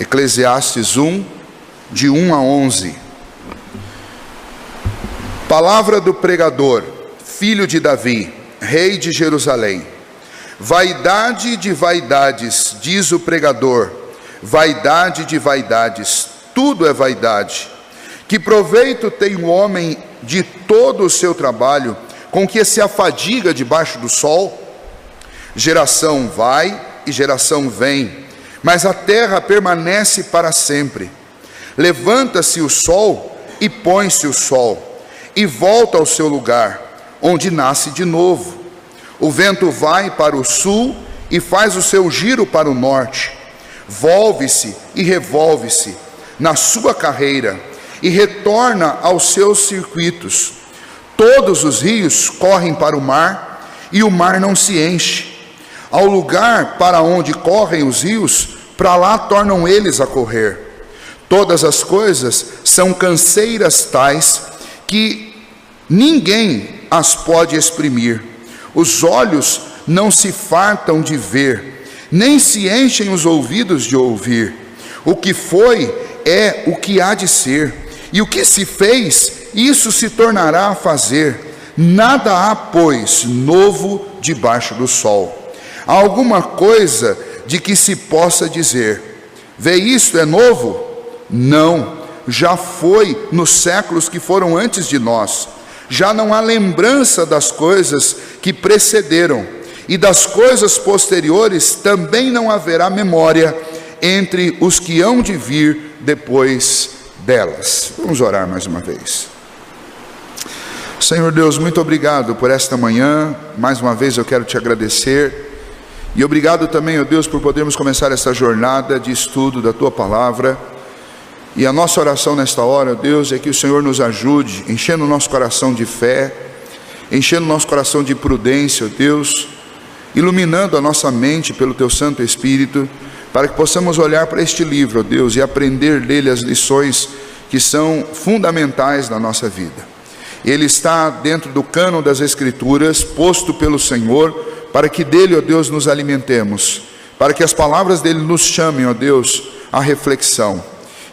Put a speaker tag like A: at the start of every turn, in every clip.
A: Eclesiastes 1, de 1 a 11. Palavra do pregador, filho de Davi, rei de Jerusalém. Vaidade de vaidades, diz o pregador, vaidade de vaidades, tudo é vaidade. Que proveito tem o homem de todo o seu trabalho, com que se afadiga debaixo do sol? Geração vai e geração vem, mas a terra permanece para sempre. Levanta-se o sol e põe-se o sol, e volta ao seu lugar, onde nasce de novo. O vento vai para o sul e faz o seu giro para o norte. Volve-se e revolve-se na sua carreira e retorna aos seus circuitos. Todos os rios correm para o mar e o mar não se enche. Ao lugar para onde correm os rios, para lá tornam eles a correr. Todas as coisas são canseiras tais que ninguém as pode exprimir. Os olhos não se fartam de ver, nem se enchem os ouvidos de ouvir. O que foi é o que há de ser, e o que se fez, isso se tornará a fazer. Nada há, pois, novo debaixo do sol. Há alguma coisa de que se possa dizer: vê, isto é novo? Não, já foi nos séculos que foram antes de nós. Já não há lembrança das coisas que precederam, e das coisas posteriores também não haverá memória entre os que hão de vir depois delas. Vamos orar mais uma vez. Senhor Deus, muito obrigado por esta manhã. Mais uma vez eu quero te agradecer. E obrigado também, ó Deus, por podermos começar essa jornada de estudo da Tua Palavra. E a nossa oração nesta hora, ó Deus, é que o Senhor nos ajude, enchendo o nosso coração de fé, enchendo o nosso coração de prudência, ó Deus, iluminando a nossa mente pelo Teu Santo Espírito, para que possamos olhar para este livro, ó Deus, e aprender dele as lições que são fundamentais na nossa vida. Ele está dentro do cânon das Escrituras, posto pelo Senhor, para que dele, ó Deus, nos alimentemos, para que as palavras dele nos chamem, ó Deus, à reflexão.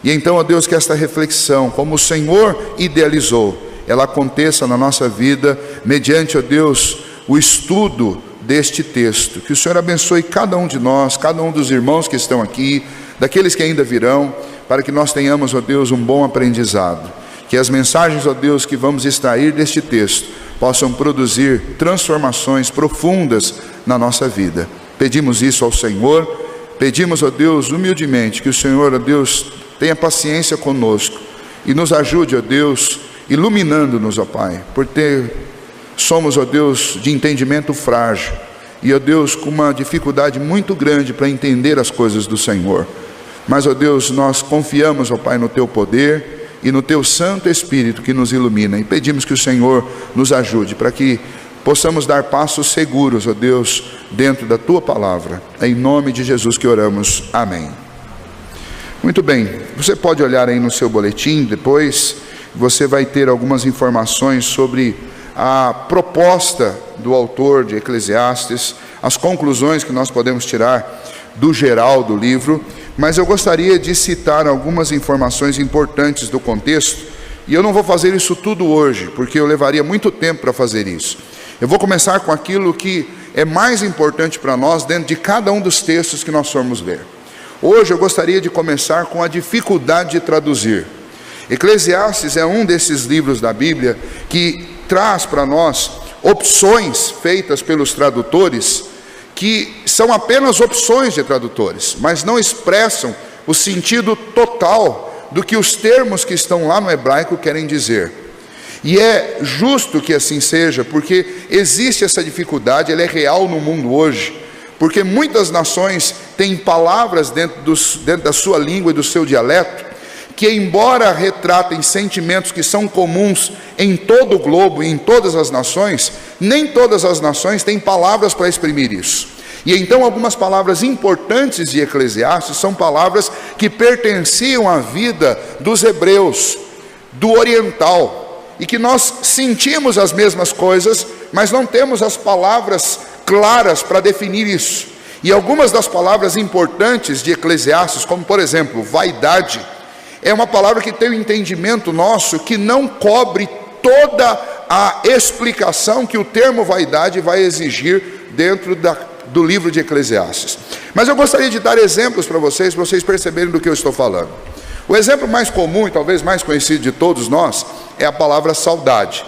A: E então, ó Deus, que esta reflexão, como o Senhor idealizou, ela aconteça na nossa vida, mediante, ó Deus, o estudo deste texto. Que o Senhor abençoe cada um de nós, cada um dos irmãos que estão aqui, daqueles que ainda virão, para que nós tenhamos, ó Deus, um bom aprendizado. Que as mensagens, ó Deus, que vamos extrair deste texto, possam produzir transformações profundas na nossa vida. Pedimos isso ao Senhor, pedimos, ó Deus, humildemente, que o Senhor, ó Deus, tenha paciência conosco e nos ajude, ó Deus, iluminando-nos, ó Pai, somos, ó Deus, de entendimento frágil e, ó Deus, com uma dificuldade muito grande para entender as coisas do Senhor. Mas, ó Deus, nós confiamos, ó Pai, no Teu poder e no Teu Santo Espírito que nos ilumina, e pedimos que o Senhor nos ajude para que possamos dar passos seguros, ó Deus, dentro da Tua Palavra. É em nome de Jesus que oramos. Amém. Muito bem, você pode olhar aí no seu boletim, depois você vai ter algumas informações sobre a proposta do autor de Eclesiastes, as conclusões que nós podemos tirar do geral do livro, mas eu gostaria de citar algumas informações importantes do contexto, e eu não vou fazer isso tudo hoje, porque eu levaria muito tempo para fazer isso. Eu vou começar com aquilo que é mais importante para nós dentro de cada um dos textos que nós formos ler. Hoje eu gostaria de começar com a dificuldade de traduzir. Eclesiastes é um desses livros da Bíblia que traz para nós opções feitas pelos tradutores, que são apenas opções de tradutores, mas não expressam o sentido total do que os termos que estão lá no hebraico querem dizer. E é justo que assim seja, porque existe essa dificuldade, ela é real no mundo hoje, porque muitas nações têm palavras dentro da sua língua e do seu dialeto, que embora retratem sentimentos que são comuns em todo o globo e em todas as nações, nem todas as nações têm palavras para exprimir isso. E então algumas palavras importantes de Eclesiastes são palavras que pertenciam à vida dos hebreus, do oriental, e que nós sentimos as mesmas coisas, mas não temos as palavras claras para definir isso. E algumas das palavras importantes de Eclesiastes, como por exemplo, vaidade, é uma palavra que tem um entendimento nosso que não cobre toda a explicação que o termo vaidade vai exigir dentro do livro de Eclesiastes. Mas eu gostaria de dar exemplos para vocês perceberem do que eu estou falando. O exemplo mais comum e talvez mais conhecido de todos nós é a palavra saudade,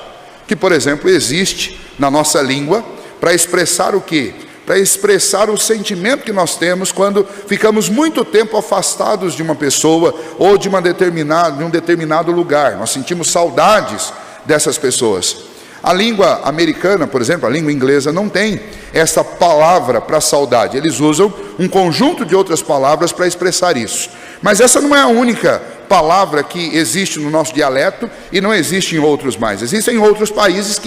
A: que por exemplo existe na nossa língua para expressar o quê? Para expressar o sentimento que nós temos quando ficamos muito tempo afastados de uma pessoa ou de um determinado lugar. Nós sentimos saudades dessas pessoas. A língua americana, por exemplo, a língua inglesa não tem essa palavra para saudade. Eles usam um conjunto de outras palavras para expressar isso. Mas essa não é a única palavra que existe no nosso dialeto e não existe em outros mais. Existem outros países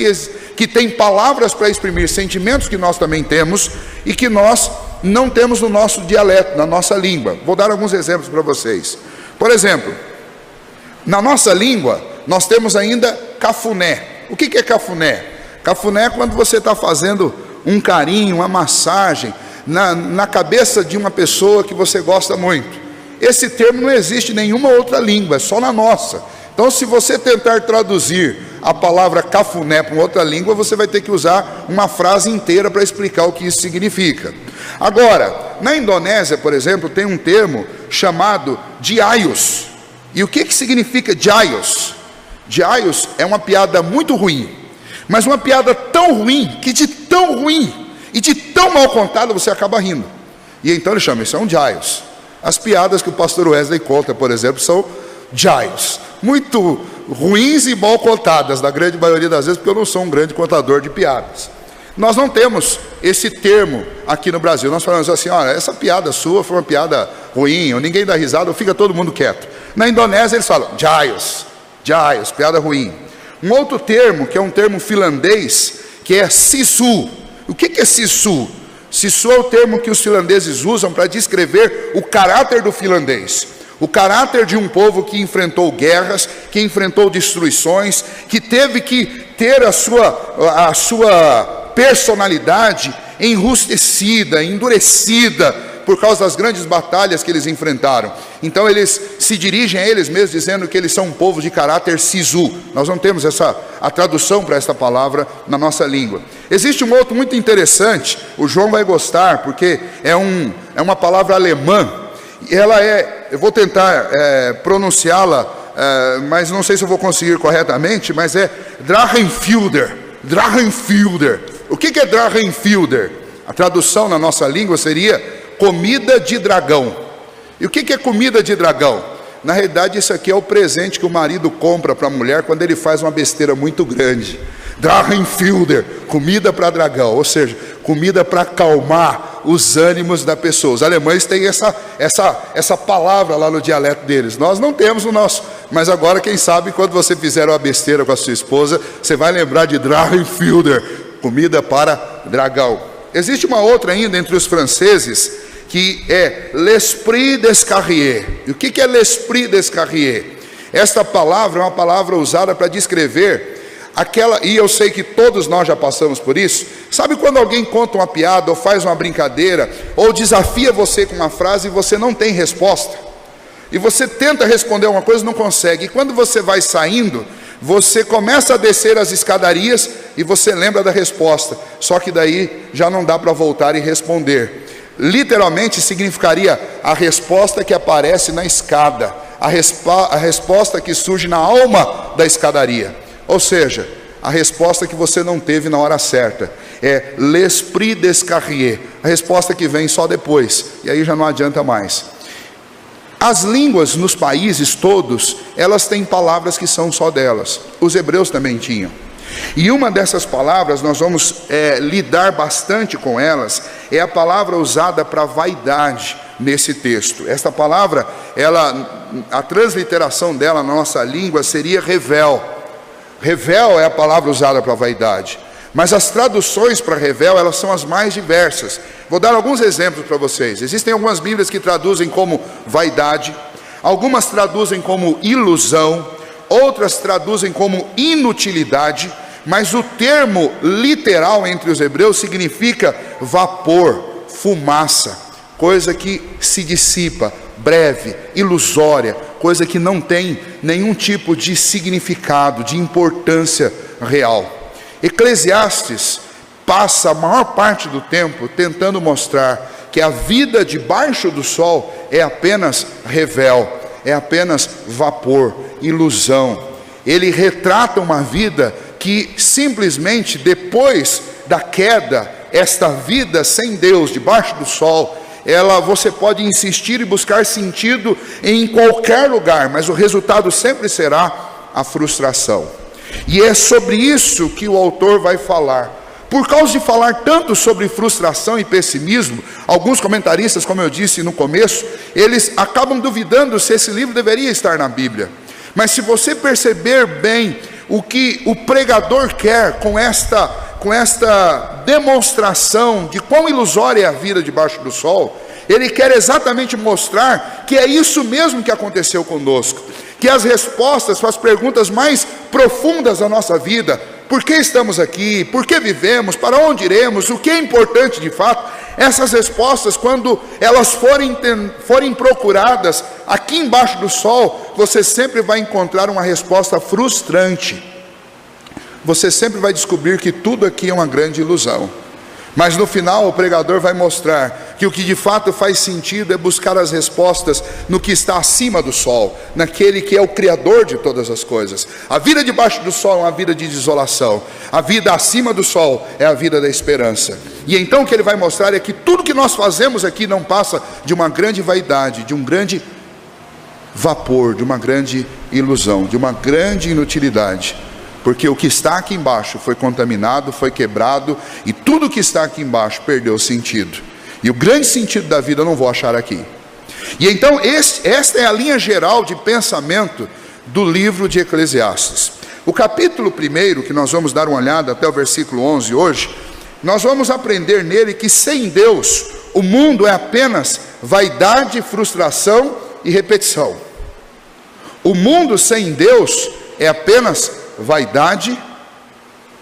A: que têm palavras para exprimir sentimentos que nós também temos e que nós não temos no nosso dialeto, na nossa língua. Vou dar alguns exemplos para vocês. Por exemplo, na nossa língua nós temos ainda cafuné. O que é cafuné? Cafuné é quando você está fazendo um carinho, uma massagem na cabeça de uma pessoa que você gosta muito. Esse termo não existe em nenhuma outra língua, é só na nossa. Então, se você tentar traduzir a palavra cafuné para uma outra língua, você vai ter que usar uma frase inteira para explicar o que isso significa. Agora, na Indonésia, por exemplo, tem um termo chamado diayus. E o que significa diayus? Diayus é uma piada muito ruim, mas uma piada tão ruim, que de tão ruim e de tão mal contada você acaba rindo. E então ele chama, isso é um diayus. As piadas que o pastor Wesley conta, por exemplo, são diayus, muito ruins e mal contadas, na grande maioria das vezes, porque eu não sou um grande contador de piadas. Nós não temos esse termo aqui no Brasil. Nós falamos assim, olha, essa piada sua foi uma piada ruim, ou ninguém dá risada, ou fica todo mundo quieto. Na Indonésia eles falam diayus, piada ruim. Um outro termo, que é um termo finlandês, que é sisu. O que é sisu? Sisu é o termo que os finlandeses usam para descrever o caráter do finlandês. O caráter de um povo que enfrentou guerras, que enfrentou destruições, que teve que ter a sua personalidade enrustecida, endurecida, por causa das grandes batalhas que eles enfrentaram. Então eles se dirigem a eles mesmos dizendo que eles são um povo de caráter sisu. Nós não temos a tradução para esta palavra na nossa língua. Existe um outro muito interessante, o João vai gostar, porque é uma palavra alemã. Ela eu vou tentar pronunciá-la, mas não sei se eu vou conseguir corretamente, mas é Drachenflügel. Drachenflügel. O que é Drachenflügel? A tradução na nossa língua seria comida de dragão. E o que é comida de dragão? Na realidade, isso aqui é o presente que o marido compra para a mulher quando ele faz uma besteira muito grande. Drachenflügel, comida para dragão, ou seja, comida para acalmar os ânimos da pessoa. Os alemães têm essa palavra lá no dialeto deles. Nós não temos no nosso, mas agora, quem sabe, quando você fizer uma besteira com a sua esposa, você vai lembrar de Drachenflügel, comida para dragão. Existe uma outra ainda entre os franceses, que é l'esprit d'escarrier. E o que é l'esprit d'escarrier? Esta palavra é uma palavra usada para descrever e eu sei que todos nós já passamos por isso. Sabe quando alguém conta uma piada, ou faz uma brincadeira, ou desafia você com uma frase e você não tem resposta? E você tenta responder alguma coisa e não consegue. E quando você vai saindo, você começa a descer as escadarias e você lembra da resposta. Só que daí já não dá para voltar e responder. Literalmente significaria a resposta que aparece na escada, a resposta que surge na alma da escadaria. Ou seja, a resposta que você não teve na hora certa. É l'esprit d'escarrier, a resposta que vem só depois, e aí já não adianta mais. As línguas nos países todos, elas têm palavras que são só delas. Os hebreus também tinham. E uma dessas palavras, nós vamos lidar bastante com elas, é a palavra usada para vaidade nesse texto. Esta palavra, a transliteração dela na nossa língua seria revel. Revel é a palavra usada para vaidade. Mas as traduções para revel, elas são as mais diversas. Vou dar alguns exemplos para vocês. Existem algumas bíblias que traduzem como vaidade, algumas traduzem como ilusão, outras traduzem como inutilidade, mas o termo literal entre os hebreus significa vapor, fumaça, coisa que se dissipa, breve, ilusória, coisa que não tem nenhum tipo de significado, de importância real. Eclesiastes passa a maior parte do tempo tentando mostrar que a vida debaixo do sol é apenas revel, é apenas vapor, ilusão. Ele retrata uma vida que simplesmente depois da queda, esta vida sem Deus debaixo do sol, você pode insistir e buscar sentido em qualquer lugar, mas o resultado sempre será a frustração. E é sobre isso que o autor vai falar. Por causa de falar tanto sobre frustração e pessimismo, alguns comentaristas, como eu disse no começo, eles acabam duvidando se esse livro deveria estar na Bíblia. Mas se você perceber bem o que o pregador quer com esta demonstração de quão ilusória é a vida debaixo do sol, ele quer exatamente mostrar que é isso mesmo que aconteceu conosco, que as respostas para as perguntas mais profundas da nossa vida, por que estamos aqui, por que vivemos, para onde iremos, o que é importante de fato, essas respostas, quando elas forem procuradas aqui embaixo do sol, você sempre vai encontrar uma resposta frustrante. Você sempre vai descobrir que tudo aqui é uma grande ilusão. Mas no final o pregador vai mostrar que o que de fato faz sentido é buscar as respostas no que está acima do sol, naquele que é o Criador de todas as coisas. A vida debaixo do sol é uma vida de desolação, a vida acima do sol é a vida da esperança. E então o que ele vai mostrar é que tudo que nós fazemos aqui não passa de uma grande vaidade, de um grande vapor, de uma grande ilusão, de uma grande inutilidade. Porque o que está aqui embaixo foi contaminado, foi quebrado, e tudo que está aqui embaixo perdeu sentido. E o grande sentido da vida eu não vou achar aqui. E então esta é a linha geral de pensamento do livro de Eclesiastes. O capítulo 1, que nós vamos dar uma olhada até o versículo 11 hoje, nós vamos aprender nele que sem Deus o mundo é apenas vaidade, frustração e repetição. O mundo sem Deus é apenas vaidade,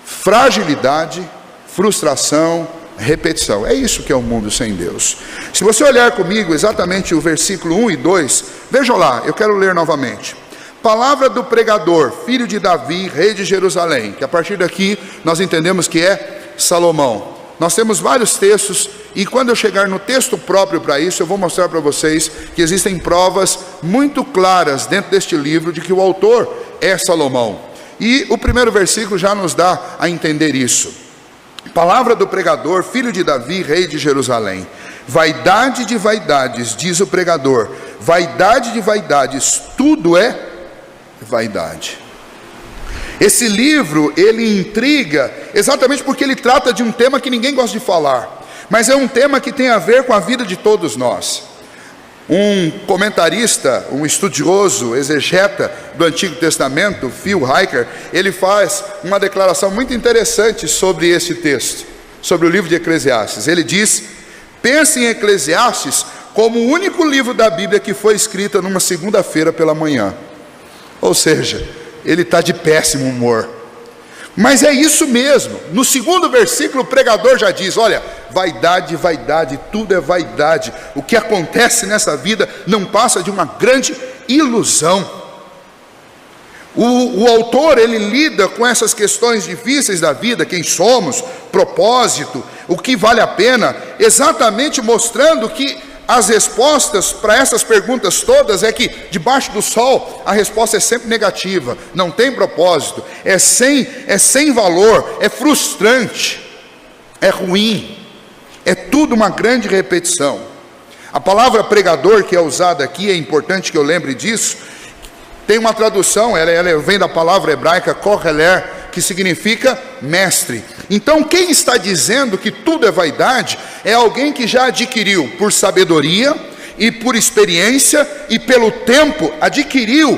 A: fragilidade, frustração, repetição. É isso que é o mundo sem Deus. Se você olhar comigo exatamente o versículo 1 e 2, vejam lá, eu quero ler novamente. Palavra do pregador, filho de Davi, rei de Jerusalém, que a partir daqui nós entendemos que é Salomão. Nós temos vários textos, e quando eu chegar no texto próprio para isso, eu vou mostrar para vocês que existem provas muito claras dentro deste livro de que o autor é Salomão. E o primeiro versículo já nos dá a entender isso. Palavra do pregador, filho de Davi, rei de Jerusalém. Vaidade de vaidades, diz o pregador, vaidade de vaidades, tudo é vaidade. Esse livro, ele intriga, exatamente porque ele trata de um tema que ninguém gosta de falar, mas é um tema que tem a ver com a vida de todos nós. Um comentarista, um estudioso, exegeta do Antigo Testamento, Phil Hiker, ele faz uma declaração muito interessante sobre esse texto, sobre o livro de Eclesiastes. Ele diz: pense em Eclesiastes como o único livro da Bíblia que foi escrito numa segunda-feira pela manhã. Ou seja, ele está de péssimo humor. Mas é isso mesmo. No segundo versículo o pregador já diz: olha, vaidade, vaidade, tudo é vaidade. O que acontece nessa vida não passa de uma grande ilusão. O autor, ele lida com essas questões difíceis da vida, quem somos, propósito, o que vale a pena, exatamente mostrando que as respostas para essas perguntas todas é que debaixo do sol a resposta é sempre negativa, não tem propósito, é sem valor, é frustrante, é ruim, é tudo uma grande repetição. A palavra pregador que é usada aqui, é importante que eu lembre disso, tem uma tradução, ela vem da palavra hebraica koheler, que significa mestre. Então quem está dizendo que tudo é vaidade é alguém que já adquiriu por sabedoria e por experiência e pelo tempo, adquiriu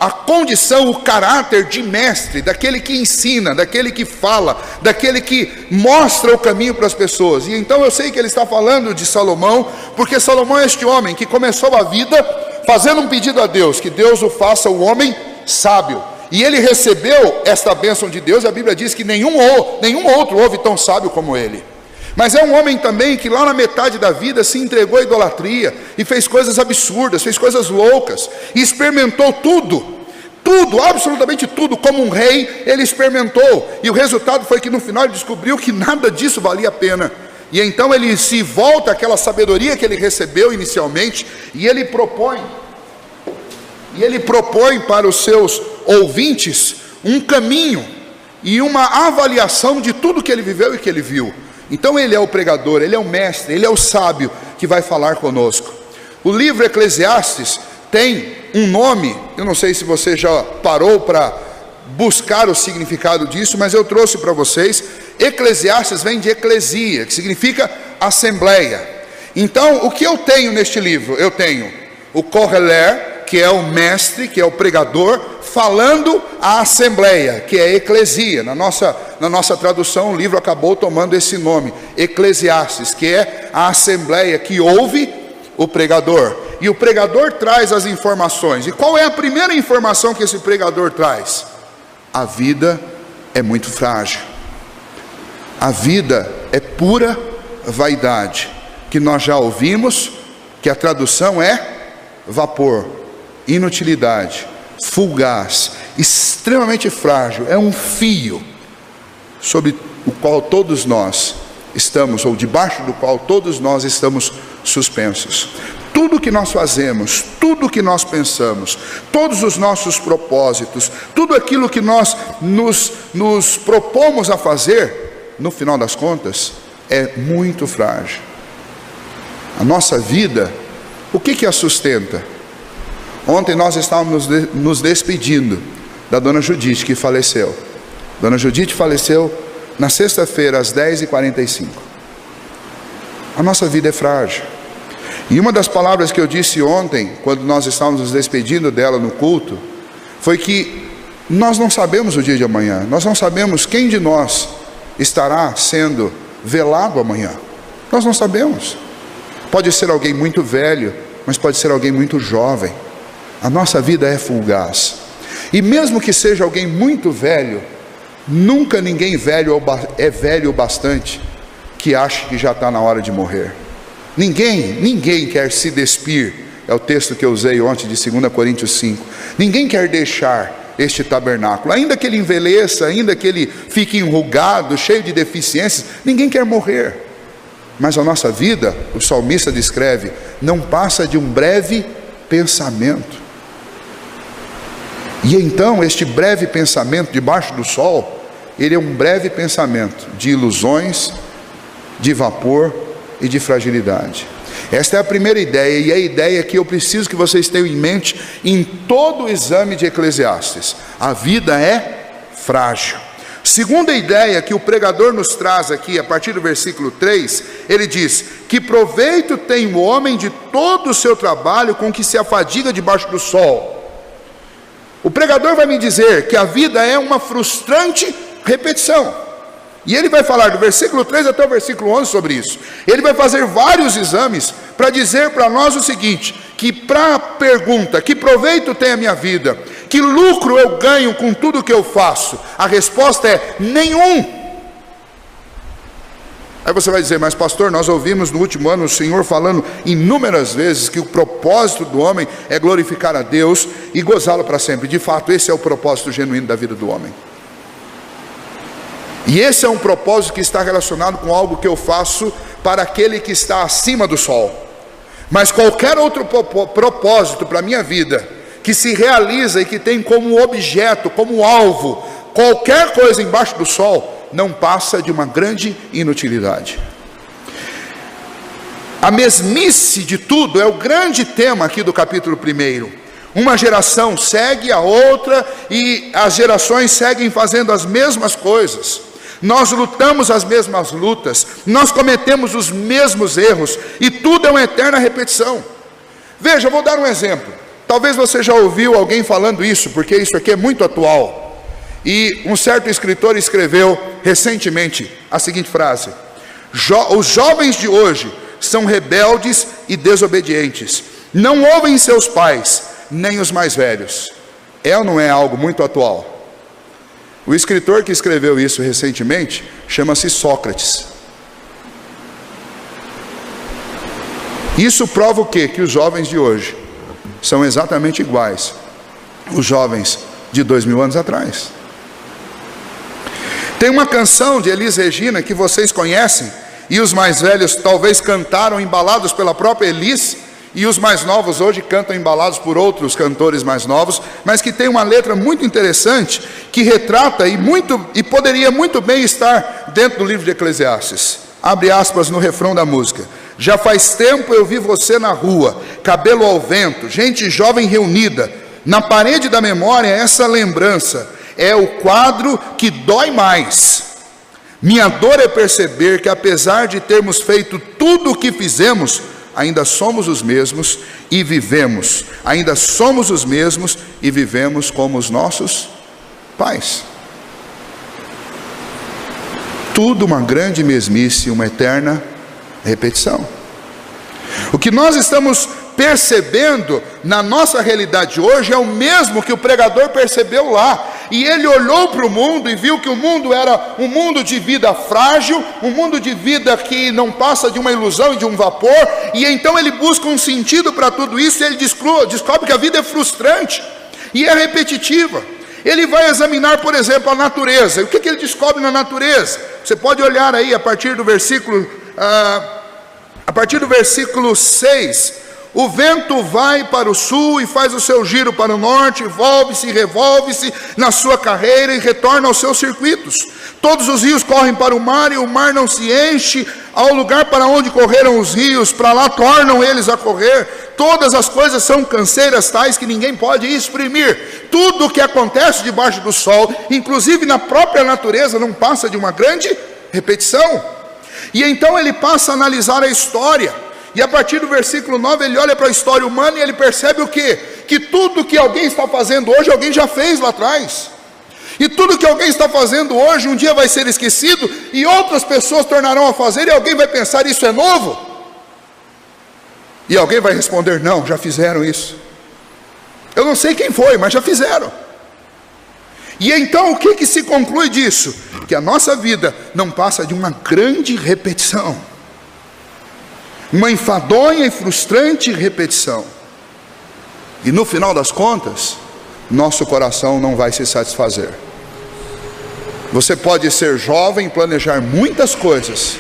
A: a condição, o caráter de mestre, daquele que ensina, daquele que fala, daquele que mostra o caminho para as pessoas. E então eu sei que ele está falando de Salomão, porque Salomão é este homem que começou a vida fazendo um pedido a Deus, que Deus o faça o homem sábio. E ele recebeu esta bênção de Deus, e a Bíblia diz que nenhum outro houve tão sábio como ele. Mas é um homem também que lá na metade da vida se entregou à idolatria e fez coisas absurdas, fez coisas loucas, e experimentou tudo, absolutamente tudo, como um rei ele experimentou, e o resultado foi que no final ele descobriu que nada disso valia a pena. E então ele se volta àquela sabedoria que ele recebeu inicialmente, e ele propõe para os seus ouvintes um caminho e uma avaliação de tudo que ele viveu e que ele viu. Então ele é o pregador, ele é o mestre, ele é o sábio que vai falar conosco. O livro Eclesiastes tem um nome, eu não sei se você já parou para buscar o significado disso, mas eu trouxe para vocês. Eclesiastes vem de eclesia, que significa assembleia. Então o que eu tenho neste livro? Eu tenho o Koheler, que é o mestre, que é o pregador, falando à assembleia, que é eclesia. Na nossa tradução, o livro acabou tomando esse nome, Eclesiastes, que é a assembleia que ouve o pregador. E o pregador traz as informações. E qual é a primeira informação que esse pregador traz? A vida é muito frágil. A vida é pura vaidade, que nós já ouvimos, que a tradução é vapor, inutilidade, fugaz, extremamente frágil. É um fio sobre o qual todos nós estamos, ou debaixo do qual todos nós estamos suspensos. Tudo que nós fazemos, tudo que nós pensamos, todos os nossos propósitos, tudo aquilo que nós nos propomos a fazer, no final das contas, é muito frágil. A nossa vida, o que a sustenta? Ontem nós estávamos nos despedindo da dona Judite, que faleceu. Dona Judite faleceu na sexta-feira, às 10h45. A nossa vida é frágil. E uma das palavras que eu disse ontem, quando nós estávamos nos despedindo dela no culto, foi que nós não sabemos o dia de amanhã. Nós não sabemos quem de nós estará sendo velado amanhã. Nós não sabemos. Pode ser alguém muito velho, mas pode ser alguém muito jovem. A nossa vida é fugaz. E mesmo que seja alguém muito velho, nunca ninguém velho é velho o bastante que ache que já está na hora de morrer. Ninguém quer se despir. É o texto que eu usei ontem de 2 Coríntios 5. Ninguém quer deixar este tabernáculo, ainda que ele envelheça, ainda que ele fique enrugado, cheio de deficiências. Ninguém quer morrer. Mas a nossa vida, o salmista descreve, não passa de um breve pensamento. E então este breve pensamento debaixo do sol, ele é um breve pensamento de ilusões, de vapor e de fragilidade. Esta é a primeira ideia, e a ideia que eu preciso que vocês tenham em mente em todo o exame de Eclesiastes: a vida é frágil. Segunda ideia que o pregador nos traz aqui, a partir do versículo 3, ele diz: que proveito tem o homem de todo o seu trabalho com que se afadiga debaixo do sol. O pregador vai me dizer que a vida é uma frustrante repetição. E ele vai falar do versículo 3 até o versículo 11 sobre isso. Ele vai fazer vários exames para dizer para nós o seguinte: que para a pergunta, que proveito tem a minha vida, que lucro eu ganho com tudo que eu faço, a resposta é nenhum. Aí você vai dizer: mas pastor, nós ouvimos no último ano o Senhor falando inúmeras vezes que o propósito do homem é glorificar a Deus e gozá-lo para sempre. De fato, esse é o propósito genuíno da vida do homem. E esse é um propósito que está relacionado com algo que eu faço para aquele que está acima do sol. Mas qualquer outro propósito para a minha vida, que se realiza e que tem como objeto, como alvo, qualquer coisa embaixo do sol, não passa de uma grande inutilidade. A mesmice de tudo é o grande tema aqui do capítulo 1. Uma geração segue a outra e as gerações seguem fazendo as mesmas coisas. Nós lutamos as mesmas lutas, nós cometemos os mesmos erros, e tudo é uma eterna repetição. Veja, eu vou dar um exemplo. Talvez você já ouviu alguém falando isso, porque isso aqui é muito atual. E um certo escritor escreveu recentemente a seguinte frase: os jovens de hoje são rebeldes e desobedientes, não ouvem seus pais, nem os mais velhos. É ou não é algo muito atual? O escritor que escreveu isso recentemente chama-se Sócrates. Isso prova o quê? Que os jovens de hoje são exatamente iguais os jovens de 2000 anos atrás. Tem uma canção de Elis Regina que vocês conhecem, e os mais velhos talvez cantaram embalados pela própria Elis, e os mais novos hoje cantam embalados por outros cantores mais novos, mas que tem uma letra muito interessante, que retrata e poderia muito bem estar dentro do livro de Eclesiastes. Abre aspas no refrão da música: já faz tempo eu vi você na rua, cabelo ao vento, gente jovem reunida, na parede da memória essa lembrança, é o quadro que dói mais. Minha dor é perceber que apesar de termos feito tudo o que fizemos, ainda somos os mesmos e vivemos. Ainda somos os mesmos e vivemos como os nossos pais. Tudo uma grande mesmice, uma eterna repetição. O que nós estamos percebendo na nossa realidade hoje é o mesmo que o pregador percebeu lá. E ele olhou para o mundo e viu que o mundo era um mundo de vida frágil, um mundo de vida que não passa de uma ilusão e de um vapor. E então ele busca um sentido para tudo isso, e ele descobre que a vida é frustrante e é repetitiva. Ele vai examinar, por exemplo, a natureza. E o que ele descobre na natureza? Você pode olhar aí a partir do versículo 6. O vento vai para o sul e faz o seu giro para o norte, volve-se e revolve-se na sua carreira e retorna aos seus circuitos. Todos os rios correm para o mar e o mar não se enche. Ao lugar para onde correram os rios, para lá tornam eles a correr. Todas as coisas são canseiras tais que ninguém pode exprimir. Tudo o que acontece debaixo do sol, inclusive na própria natureza, não passa de uma grande repetição. E então ele passa a analisar a história. E a partir do versículo 9 ele olha para a história humana e ele percebe o quê? Que tudo que alguém está fazendo hoje, alguém já fez lá atrás. E tudo que alguém está fazendo hoje, um dia vai ser esquecido, e outras pessoas tornarão a fazer, e alguém vai pensar, isso é novo? E alguém vai responder, não, já fizeram isso. Eu não sei quem foi, mas já fizeram. E então o que se conclui disso? Que a nossa vida não passa de uma grande repetição. Uma enfadonha e frustrante repetição. E no final das contas, nosso coração não vai se satisfazer. Você pode ser jovem, planejar muitas coisas,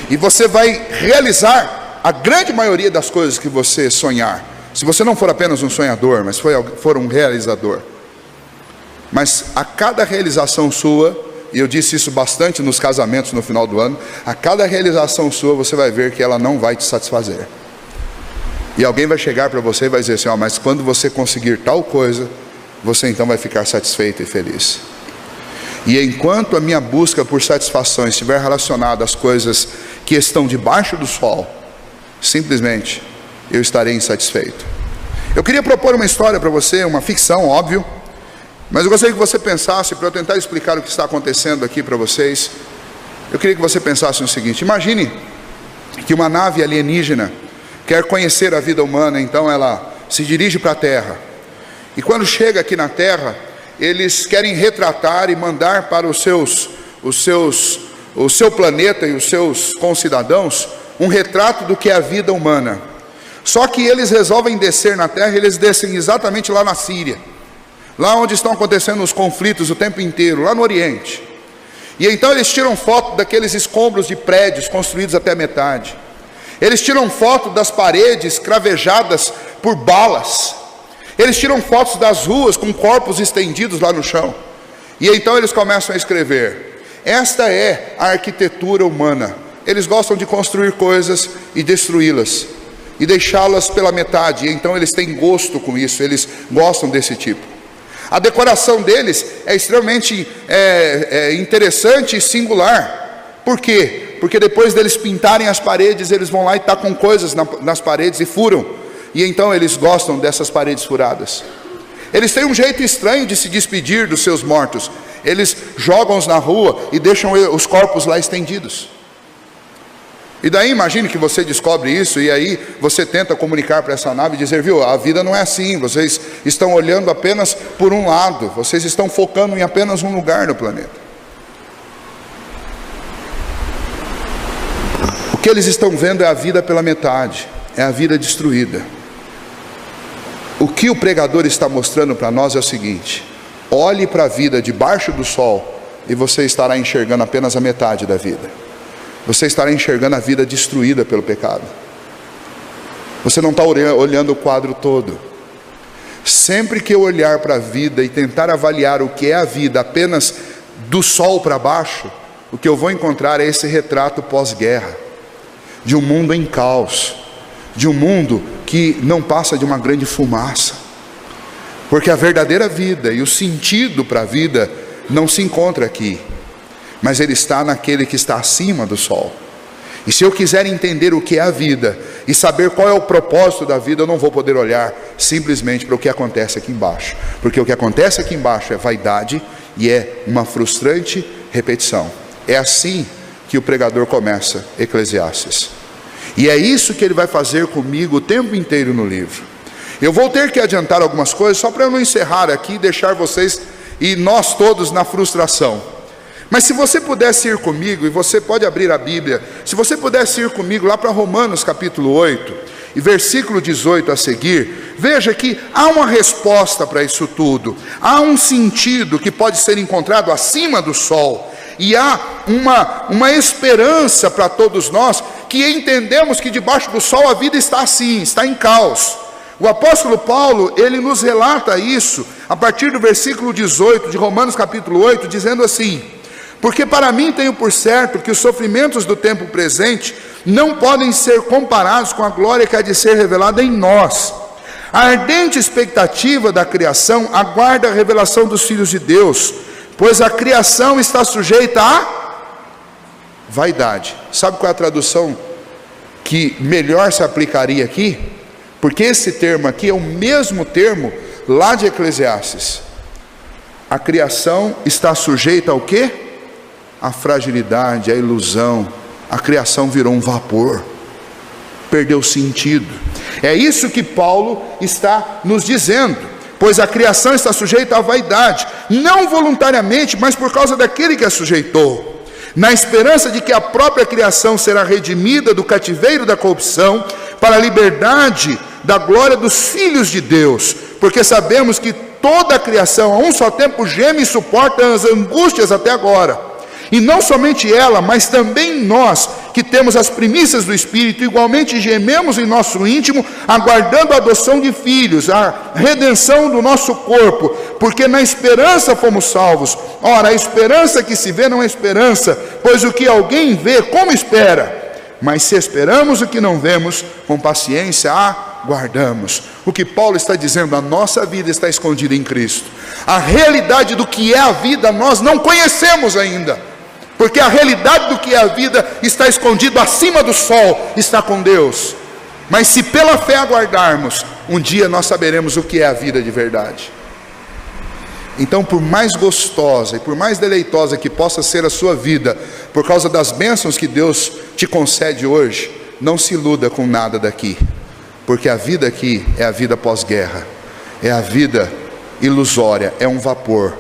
A: e você vai realizar a grande maioria das coisas que você sonhar. Se você não for apenas um sonhador, mas for um realizador. Mas a cada realização sua, e eu disse isso bastante nos casamentos no final do ano, a cada realização sua você vai ver que ela não vai te satisfazer. E alguém vai chegar para você e vai dizer assim, mas quando você conseguir tal coisa, você então vai ficar satisfeito e feliz. E enquanto a minha busca por satisfação estiver relacionada às coisas que estão debaixo do sol, simplesmente eu estarei insatisfeito. Eu queria propor uma história para você, uma ficção, óbvio, mas eu gostaria que você pensasse, para eu tentar explicar o que está acontecendo aqui para vocês, eu queria que você pensasse no seguinte: imagine que uma nave alienígena quer conhecer a vida humana, então ela se dirige para a Terra. E quando chega aqui na Terra, eles querem retratar e mandar para o seu planeta e os seus concidadãos um retrato do que é a vida humana. Só que eles resolvem descer na Terra, eles descem exatamente lá na Síria, lá onde estão acontecendo os conflitos o tempo inteiro, lá no Oriente. E então eles tiram foto daqueles escombros de prédios construídos até a metade. Eles tiram foto das paredes cravejadas por balas. Eles tiram fotos das ruas com corpos estendidos lá no chão. E então eles começam a escrever: esta é a arquitetura humana. Eles gostam de construir coisas e destruí-las, e deixá-las pela metade. E então eles têm gosto com isso, eles gostam desse tipo. A decoração deles é extremamente interessante e singular. Por quê? Porque depois deles pintarem as paredes, eles vão lá e tacam coisas nas paredes e furam. E então eles gostam dessas paredes furadas. Eles têm um jeito estranho de se despedir dos seus mortos. Eles jogam-os na rua e deixam os corpos lá estendidos. E daí imagine que você descobre isso, e aí você tenta comunicar para essa nave e dizer: viu, a vida não é assim, vocês estão olhando apenas por um lado, vocês estão focando em apenas um lugar no planeta. O que eles estão vendo é a vida pela metade. é a vida destruída. O que o pregador está mostrando para nós é o seguinte: olhe para a vida debaixo do sol e você estará enxergando apenas a metade da vida. Você estará enxergando a vida destruída pelo pecado. Você não está olhando o quadro todo. Sempre que eu olhar para a vida e tentar avaliar o que é a vida apenas do sol para baixo, o que eu vou encontrar é esse retrato pós-guerra, de um mundo em caos, de um mundo que não passa de uma grande fumaça, porque a verdadeira vida e o sentido para a vida não se encontra aqui, mas ele está naquele que está acima do sol. E se eu quiser entender o que é a vida e saber qual é o propósito da vida, eu não vou poder olhar simplesmente para o que acontece aqui embaixo, porque o que acontece aqui embaixo é vaidade e é uma frustrante repetição. É assim que o pregador começa Eclesiastes, e é isso que ele vai fazer comigo o tempo inteiro no livro. Eu vou ter que adiantar algumas coisas só para eu não encerrar aqui e deixar vocês e nós todos na frustração. Mas se você pudesse ir comigo, e você pode abrir a Bíblia, se você pudesse ir comigo lá para Romanos capítulo 8, e versículo 18 a seguir, veja que há uma resposta para isso tudo, há um sentido que pode ser encontrado acima do sol, e há uma esperança para todos nós, que entendemos que debaixo do sol a vida está assim, está em caos. O apóstolo Paulo, ele nos relata isso, a partir do versículo 18 de Romanos capítulo 8, dizendo assim: porque para mim tenho por certo que os sofrimentos do tempo presente não podem ser comparados com a glória que há de ser revelada em nós. A ardente expectativa da criação aguarda a revelação dos filhos de Deus, pois a criação está sujeita a vaidade. Sabe qual é a tradução que melhor se aplicaria aqui? Porque esse termo aqui é o mesmo termo lá de Eclesiastes. A criação está sujeita ao quê? A fragilidade, a ilusão. A criação virou um vapor, perdeu sentido. É isso que Paulo está nos dizendo. Pois a criação está sujeita à vaidade, não voluntariamente, mas por causa daquele que a sujeitou, na esperança de que a própria criação será redimida do cativeiro da corrupção para a liberdade da glória dos filhos de Deus. Porque sabemos que toda a criação a um só tempo geme e suporta as angústias até agora. E não somente ela, mas também nós, que temos as primícias do Espírito, igualmente gememos em nosso íntimo, aguardando a adoção de filhos, a redenção do nosso corpo, porque na esperança fomos salvos. Ora, a esperança que se vê não é esperança, pois o que alguém vê, como espera? Mas se esperamos o que não vemos, com paciência aguardamos. O que Paulo está dizendo, a nossa vida está escondida em Cristo. A realidade do que é a vida nós não conhecemos ainda, porque a realidade do que é a vida está escondido acima do sol, está com Deus. Mas se pela fé aguardarmos, um dia nós saberemos o que é a vida de verdade. Então, por mais gostosa e por mais deleitosa que possa ser a sua vida, por causa das bênçãos que Deus te concede hoje, não se iluda com nada daqui, porque a vida aqui é a vida pós-guerra, é a vida ilusória, é um vapor.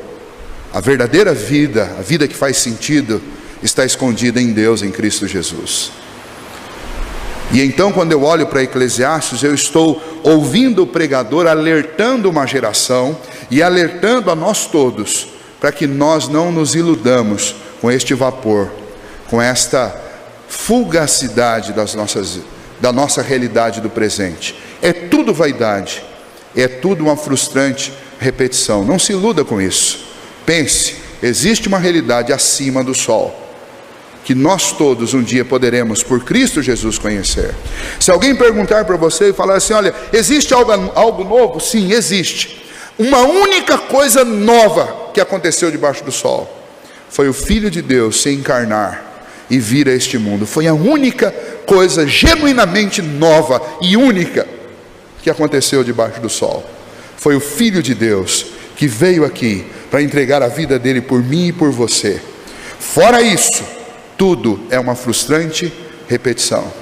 A: A verdadeira vida, a vida que faz sentido, está escondida em Deus, em Cristo Jesus. E então, quando eu olho para Eclesiastes, eu estou ouvindo o pregador alertando uma geração e alertando a nós todos, para que nós não nos iludamos com este vapor, com esta fugacidade da nossa realidade do presente. É tudo vaidade, é tudo uma frustrante repetição. Não se iluda com isso. Pense, existe uma realidade acima do sol, que nós todos um dia poderemos por Cristo Jesus conhecer. Se alguém perguntar para você e falar assim: olha, existe algo novo? Sim, existe. Uma única coisa nova que aconteceu debaixo do sol, foi o Filho de Deus se encarnar e vir a este mundo. Foi a única coisa genuinamente nova e única que aconteceu debaixo do sol. Foi o Filho de Deus que veio aqui para entregar a vida dele por mim e por você. Fora isso, tudo é uma frustrante repetição.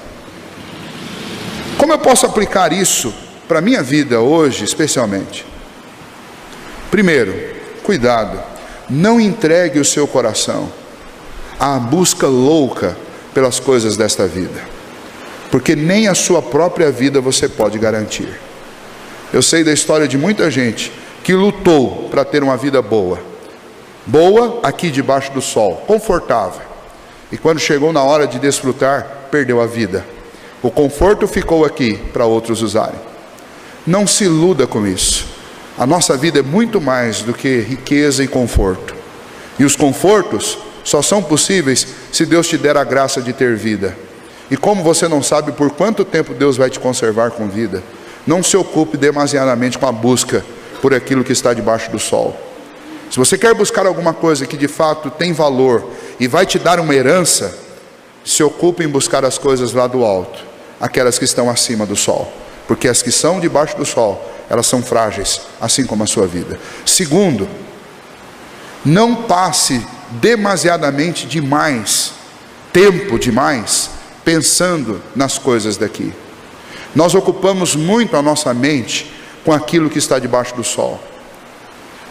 A: Como eu posso aplicar isso para a minha vida hoje, especialmente? Primeiro, cuidado, não entregue o seu coração à busca louca pelas coisas desta vida. porque nem a sua própria vida você pode garantir. Eu sei da história de muita gente que lutou para ter uma vida boa, aqui debaixo do sol, confortável, e quando chegou na hora de desfrutar, perdeu a vida. O conforto ficou aqui para outros usarem. Não se iluda com isso. A nossa vida é muito mais do que riqueza e conforto, e os confortos só são possíveis se Deus te der a graça de ter vida. E como você não sabe por quanto tempo Deus vai te conservar com vida, não se ocupe demasiadamente com a busca por aquilo que está debaixo do sol. Se você quer buscar alguma coisa que de fato tem valor e vai te dar uma herança, se ocupe em buscar as coisas lá do alto, aquelas que estão acima do sol, porque as que são debaixo do sol, elas são frágeis, assim como a sua vida. Segundo, não passe demasiadamente tempo demais, pensando nas coisas daqui. Nós ocupamos muito a nossa mente com aquilo que está debaixo do sol.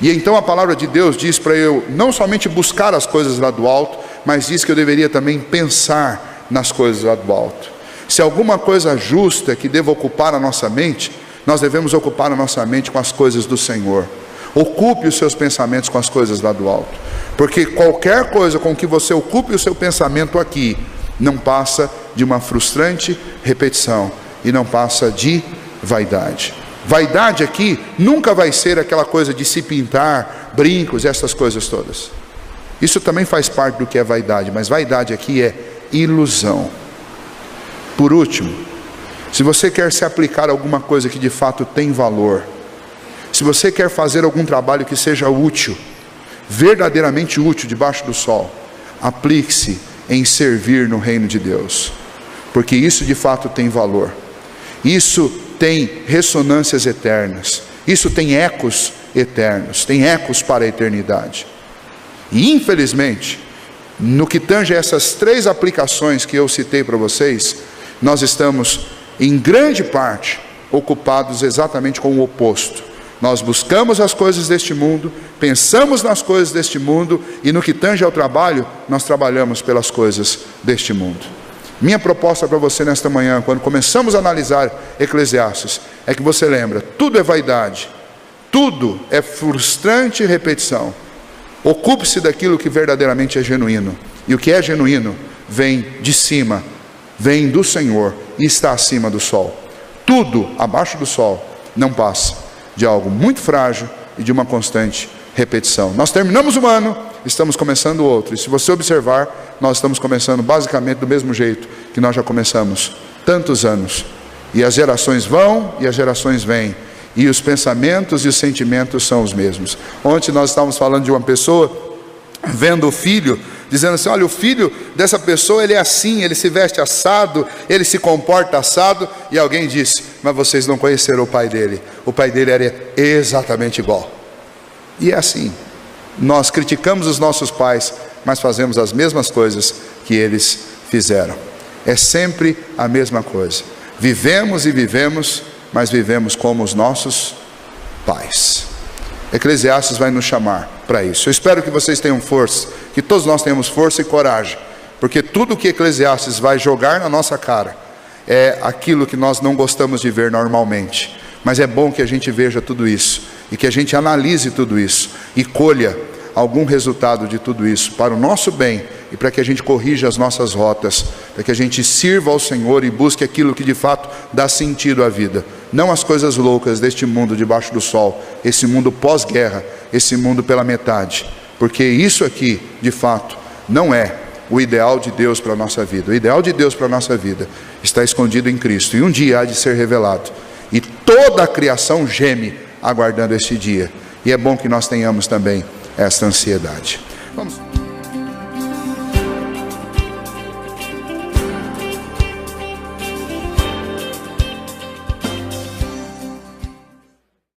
A: E então a palavra de Deus diz para eu não somente buscar as coisas lá do alto, mas diz que eu deveria também pensar nas coisas lá do alto. Se alguma coisa justa que deva ocupar a nossa mente, nós devemos ocupar a nossa mente com as coisas do Senhor. Ocupe os seus pensamentos com as coisas lá do alto, porque qualquer coisa com que você ocupe o seu pensamento aqui, não passa de uma frustrante repetição, e não passa de vaidade. Vaidade aqui nunca vai ser aquela coisa de se pintar, brincos, essas coisas todas. Isso também faz parte do que é vaidade, mas vaidade aqui é ilusão. Por último, se você quer se aplicar a alguma coisa que de fato tem valor, se você quer fazer algum trabalho que seja útil, verdadeiramente útil debaixo do sol, aplique-se em servir no reino de Deus, porque isso de fato tem valor. Isso tem ressonâncias eternas, isso tem ecos eternos, tem ecos para a eternidade. E infelizmente, no que tange essas 3 aplicações que eu citei para vocês, nós estamos em grande parte ocupados exatamente com o oposto. Nós buscamos as coisas deste mundo, pensamos nas coisas deste mundo, e no que tange ao trabalho, nós trabalhamos pelas coisas deste mundo. Minha proposta para você nesta manhã, quando começamos a analisar Eclesiastes, é que você lembra, tudo é vaidade, tudo é frustrante repetição. Ocupe-se daquilo que verdadeiramente é genuíno, e o que é genuíno vem de cima, vem do Senhor e está acima do sol. Tudo abaixo do sol não passa de algo muito frágil e de uma constante repetição. Nós terminamos um ano, estamos começando outro, e se você observar, nós estamos começando basicamente do mesmo jeito que nós já começamos tantos anos, e as gerações vão e as gerações vêm, e os pensamentos e os sentimentos são os mesmos. Ontem nós estávamos falando de uma pessoa vendo o filho, dizendo assim: olha, o filho dessa pessoa, ele é assim, ele se veste assado, ele se comporta assado, e alguém disse: mas vocês não conheceram o pai dele era exatamente igual. E é assim, nós criticamos os nossos pais, mas fazemos as mesmas coisas que eles fizeram. É sempre a mesma coisa. Vivemos e vivemos, mas vivemos como os nossos pais. Eclesiastes vai nos chamar para isso. Eu espero que vocês tenham força, que todos nós tenhamos força e coragem, porque tudo que Eclesiastes vai jogar na nossa cara é aquilo que nós não gostamos de ver normalmente, mas é bom que a gente veja tudo isso, e que a gente analise tudo isso, e colha algum resultado de tudo isso, para o nosso bem, e para que a gente corrija as nossas rotas, para que a gente sirva ao Senhor e busque aquilo que de fato dá sentido à vida, não as coisas loucas deste mundo debaixo do sol, esse mundo pós-guerra, esse mundo pela metade, porque isso aqui de fato não é o ideal de Deus para a nossa vida. O ideal de Deus para a nossa vida está escondido em Cristo, e um dia há de ser revelado, e toda a criação geme aguardando esse dia, e é bom que nós tenhamos também esta ansiedade. Vamos.